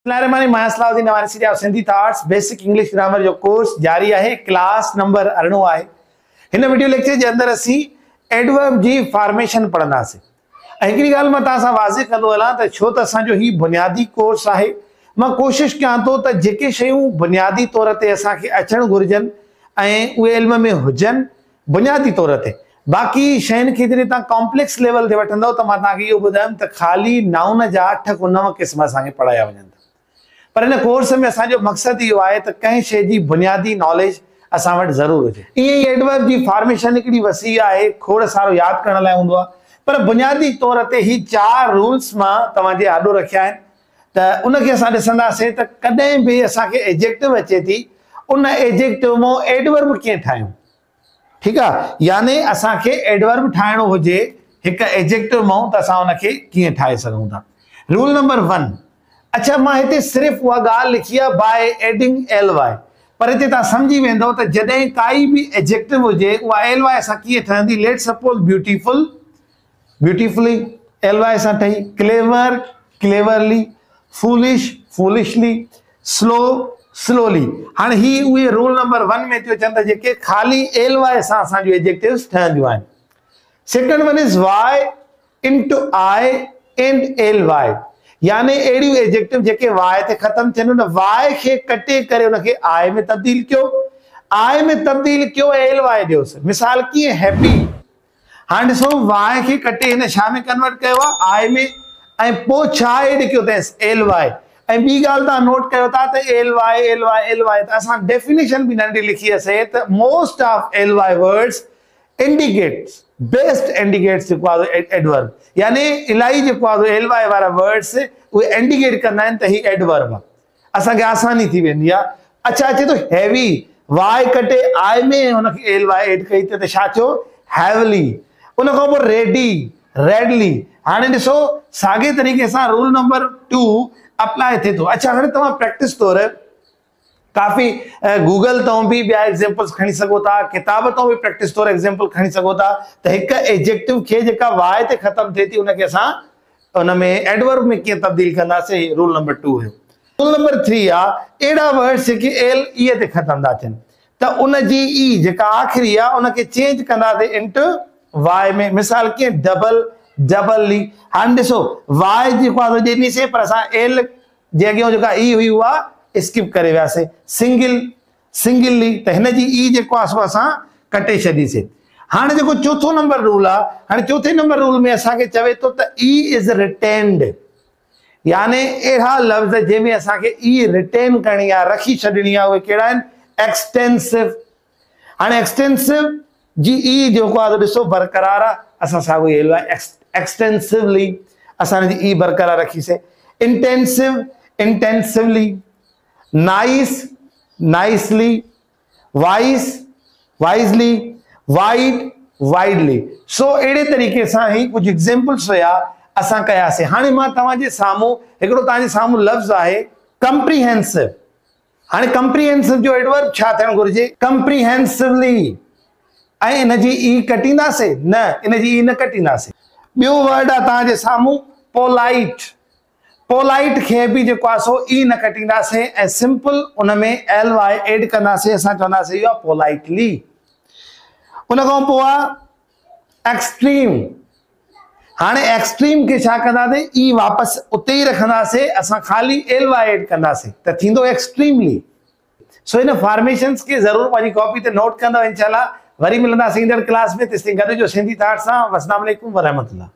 Sindhi thoughts basic English grammar जो course जारी है। क्लास नंबर 18 है। इन वीडियो लेक्चर के अंदर असी एडवर्ब की फॉर्मेशन पढ़ंदासीं। हिकिड़ी गाल मैं तव्हां वाज़े कंदो हलां त छो त असांजो ही बुनियादी कोर्स है। मैं कोशिश कयां तो त जेके शयूं बुनियादी तौर ते असांखे अचण घुर्जन ऐं उहे इल्म में हुजन बुनियादी तौर ते, बाकी शयुनि खे जॾहिं तव्हां कॉम्प्लेक्स लेवल ते वठंदव त मां तव्हांखे इहो ॿुधायमि त ख़ाली नाउन जा 8 खां 9 क़िस्म असांखे पढ़ाया वञनि। पर इन कोर्स में असो मकसद यो है तो कंहिं शइ की बुनियादी नॉलेज असां वटि ज़रूर हुजे। ईअं एडवर्ब की फॉर्मेशन हिकिड़ी वसी है, खोड़ सारो याद करण लाइ हूंदो आहे, पर बुनियादी तौर ते ही 4 रूल्स मां तव्हांजे आॾो रखिया आहिनि त उनखे असां ॾिसंदासीं त कॾहिं बि असांखे एडजेक्टिव अचे थी उन एडजेक्टिव मां एडवर्ब कीअं ठाहियूं। ठीक है, यानी असांखे एडवर्ब ठाहिणो हुजे हिकु एडजेक्टिव मां त असां उनखे कीअं ठाहे सघूं था। Rule number 1। अच्छा, मां हिते सिर्फ वह गाल लिखी है बाय एडिंग ly, पर हिते तव्हां समझी वेंदो त जॾहिं काई भी एडजेक्टिव हुजे उहा ly असां कीअं ठहंदी। Let suppose beautiful, beautifully ly सां ठही, clever, cleverly, foolish, foolishly, slow, slowly. हाणे ही उहे रूल नंबर 1 में थियो चंद जेके खाली ly सां असांजो एडजेक्टिव्स ठहंदियूं आहिनि। Second one is y into i and ly, यानी एडियो एडजेक्टिव जेके वाय ते खत्म थियन न वाय के कटे करे उनके आई में तब्दील क्यों, आई में तब्दील क्यों एल वाय दियोस। मिसाल की हैप्पी, हां ॾिसो वाय के कटे इन छा में कन्वर्ट कयो आई में ऐं पो छा एड क्यों तस एल वाय। ऐं बी गाल ता नोट कयो ता त L Y L Y L Y त असा डेफिनेशन भी नंढी लिखी असे त most of L Y words indicates best indicates adverb, यानी इलाही जो एल वाई वाला वर्ड्स वो इंडिकेट करना है ही एडवर्ब असा के आसानी थी वेंदी है। अच्छा अचे तो हैवी, वाई कटे आई में उनके एल वाई एड कई तो छा थियो हैवली। उन खां पोइ रेडी, रेडली। हाणे ॾिसो सागे तरीके से रूल नंबर 2 अप्लाई थे तो। अच्छा हाणे तव्हां प्रैक्टिस तौर काफी गूगल तो भी ॿिया एग्जांपल्स खणी सको था, किताब तो भी प्रैक्टिस तौर एग्जांपल खणी सको था त हिक एडजेक्टिव के जेका वाय ते खत्म थे थी उनके असां उन में एडवर्ब में कीअं तब्दील कंदासीं। रूल नंबर 2 है। रूल नंबर 3 आ एड़ा वर्ड्स जेके एल ई ते खत्म था थियन त उन जी ई जेका आखिरी आ उनके चेंज कंदासीं इनटू वाय में। मिसाल के डबल, डबलली। हां ॾिसो वाय जेको आहे ॾिनी से पर असां एल जे अॻियों जेका ई हुई उहा स्किप करे वियासीं। सिंगल, सिंगलली त हिन जी ई जेको आहे सो असां कटे छॾीसीं। हाणे जेको चौथो नंबर रूल आहे, हाणे चौथे नंबर रूल में असांखे चवे तो त ई इज रिटेन्ड, यानी अहिड़ा लफ़्ज़ जंहिंमें असांखे ई रिटेन करणी आहे, रखी छॾणी आहे, उहे कहिड़ा आहिनि एक्सटेंसिव। हाणे एक्सटेंसिव जी ई जेको आहे ॾिसो बरक़रार आहे, असां साॻियो एल वाय एक्सटेंसिवली असां जी ई बरक़रार रखीसीं। Intensive, intensively, nice, nicely, wise, wisely, wide, widely. So अड़े तरीके से ही कुछ एग्जांपल्स हुआ असां कयासीं। हाणे मां तव्हांजे सामूं हिकिड़ो तव्हांजे सामूं लफ़्ज़ आहे कंप्रीहेंसिव। हाणे कंप्रीहेंसिव जो एडवर्ब छा थियणु घुरिजे कंप्रीहेंसिवली, ऐं इन जी ई कटींदासीं न, इन जी ई न कटींदासीं। ॿियो वर्ड आहे तव्हांजे सामूं पोलाइट। पोलाइट के भी जो सो ई न कटींदासीं ऐं सिंपल उन में एल वाई एड कंदासीं, असां चवंदासीं इहो पोलाइटली। उन खां पोइ आहे एक्सट्रीम। हाणे एक्सट्रीम के छा कंदासीं ई वापस उते ही रखंदासीं, असां खाली एल वाई एड कंदासीं त थींदो एक्सट्रीमली। सो इन फॉर्मेशंस के जरूर पंहिंजी कॉपी ते नोट कंदव। इंशाल्लाह वरी मिलंदासीं ईंदड़ क्लास में। तेसिताईं गॾु जो सिंधी थॉट्स सां। अस्सलाम वालेकुम व रहमतुल्लाह।